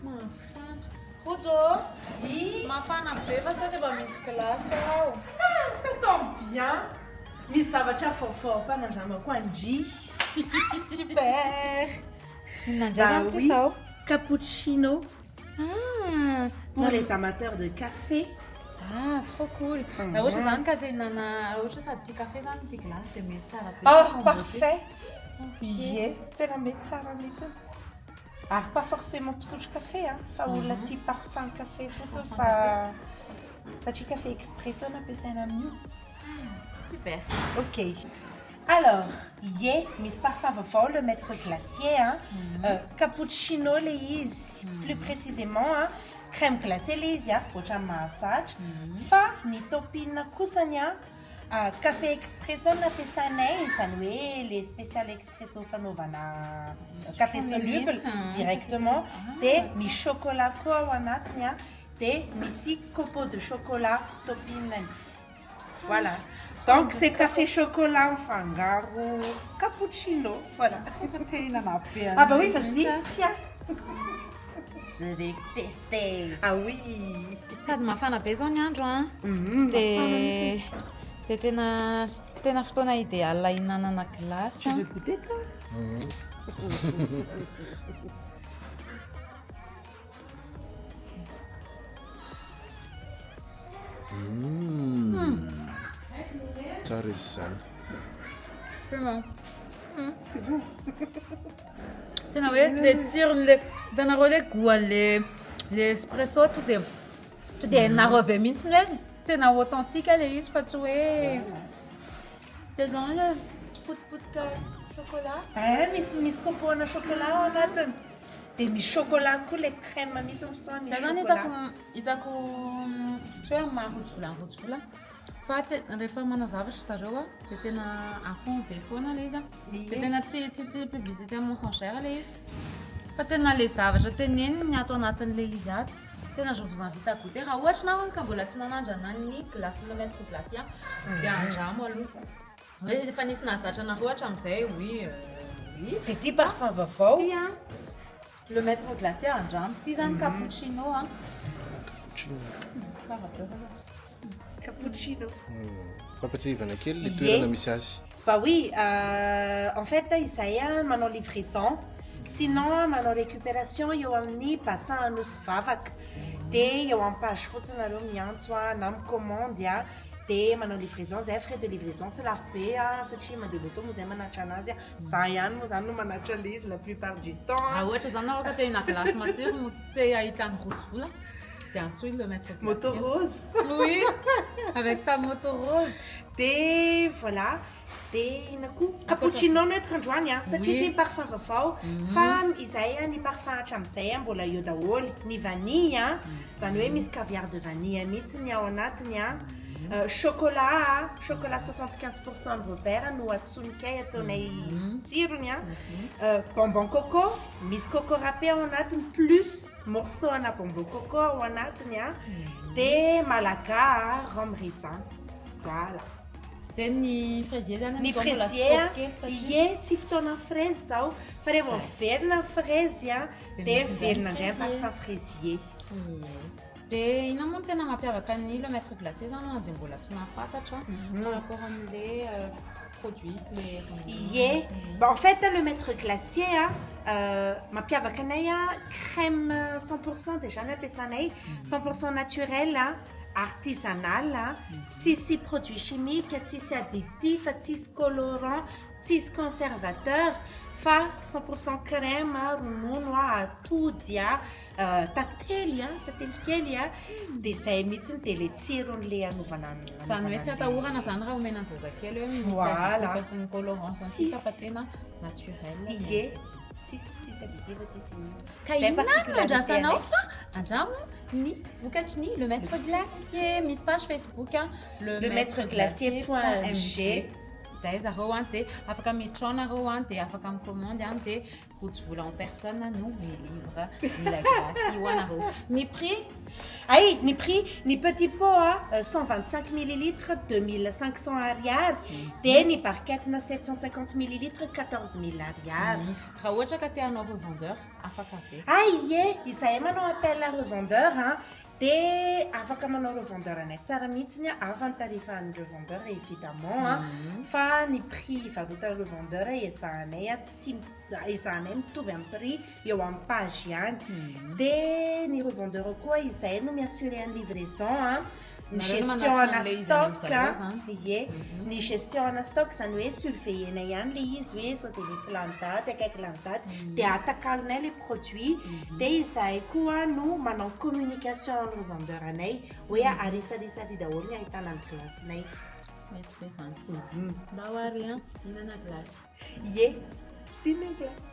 Mafana. Rojo, mafana be fa sao mba misy classe ao. Ça tombe bien. Misy zavatra fort mpanandramako anji. Super. Bah oui, cappuccino. Pour les amateurs de café. Ah, trop cool. Ohatra zany ka tenana ohatra sady tia café zany tia glace dia mety tsara be. Oh, parfait. Ie, tena mety tsara mihitsy. Ah, pas forcément pisotro café, hein. Fa olona tia parfum café fotsiny fa satria café expresso nampiasaina amin'io. Super. Ok. Alors, misy parfum vaovao, le maître glacier, hein. Cappuccino le izy, plus précisément, hein. Crème glacée le izy, ohatra mahasatra. Fa ny topping kosany, café expresso nampiasainay, izany hoe les spécial expresso fanaovana café soluble directement. Dia misy chocolat koa ao anatiny, dia misy copeaux de chocolat toppinany. Voilà. Donc c'est café chocolat mifangaro cappuccino. Voilà. Ah bah oui, vas-y, tiens. Je vais tester. Ah oui. Sady mafana be zao ny andro a. Dia tena fotoana idéal hihinanana glace. Tu veux goûter toi? Tsara izy zany. Vraiment. Tena hoe le tsiron'le hitanareo le goût le espresso to dia hainareo be mihitsy ny hoe tena authentique le izy fa tsy hoe dia zany le potipotika chocolat. Misy copeaux chocolat ao anatiny. Dia misy chocolat koa le crème misy misy Zay zany hitako tsy hoe marotsvola. Fa rehefa manao zavatra zareo dia tena afony be foana le izy dia tena tsisy publicité mon sans cher le izy fa tena le zavatra teneniny ato anatin'le izy ato tena je vous invite à goûter raha ohatra na ka mbola tsy nanandrana ny glace le maître glacier dia andramo aloha hoe efa nisy nahazatra anareo hatramin'izay oui. Dia tia parfum vaovao. Tia le maître glacier andramo tia zany cappuccino Cappuccino. Pampatsivana kely le toerana misy azy. Bah oui, en fait izay manao livraison. Sinon manao récupération eo amin'ny bassin Anosy Vavaka. Dia eo amin'ny page fotsiny nareo miantso na micommande dia manao livraison. Zay frais de livraison tsy lafo be satria mandeha moto moa zay manatra anazy. Za ihany moa zany no manatra le izy la plupart du temps. Raha ohatra zany nareo ka te hina glace matsiro no te ahitany rotsvola dia antsoina le maître glacier. Moto rose. Oui, avec sa moto rose. Dia voilà. Dia ina koa cappuccino no eto androany satria tia parfum vaovao fa izay ny parfum hatramin'izay mbola eo daholo. Ny vanille zany hoe misy caviar de vanille mihitsy ny ao anatiny chocolat 75% de repère no atsonikay ataonay tsirony bonbon coco misy coco râpé ao anatiny plus morceau ana bonbon coco ao anatiny dia malaga rhum raisin. Voilà. Dia ny fraisier zany Ny fraisier tsy fotoana fraise zao fa rehefa miverina fraise dia miverina indray parfum fraisier. Dia ina moa no tena mampiavaka ny le maître glacier zany anzay mbola tsy nahafantatra par rapport amin'le produits les en fait le maître glacier mampiavaka anay crème 100% déjà nampiasanay 100% naturel artisanal, tsisy produits chimiques, tsisy additifs, tsisy colorants, tsisy conservateurs, fa 100% crème, ronono, atody, tantely kely dia izay mihitsy dia le tsiron'le anaovana zany hoe tsy atahorana zany raha omena ny zazakely hoe misy additif sy ny colorant sisa fa tena naturel. Ka inona andrasanao fa andramo ny vokatry ny le maître glacier misy page Facebook le maître glacier.mg zay zareo dia afaka mitrao nareo dia afaka micommande dia hotsvola en personne, nous, les livres, ni la glace, Iwanaro. Ni prix? Aïe, ni prix, ni petit pot, 125 ml, 2500 arrière. Ni parquet, 750 ml, 14 000 arrière. Raouacha Kate un revendeur, Afa Café. Aïe, il s'agit maintenant appelle la revendeur, de afaka manao revendeur anay tsara mihitsy avant ny tarifan'ny revendeur évidemment fa ny prix varotan'ny revendeur ezahanay tsy ezahanay mitovy amin'ny prix eo amin'ny page ihany de ny revendeur koa izay no miassurer en livraison ny gestion ana stock ny gestion ana stock zany hoe surveillena ihany le izy hoe sao de misy landady akaiky landady de atakalinay les produits de izahay koa no manao communication amin'ny revendeur anay hoe aresaresady daholo ny ahitana ny glacenay mety pesante dawary hinana glace ie dinay glace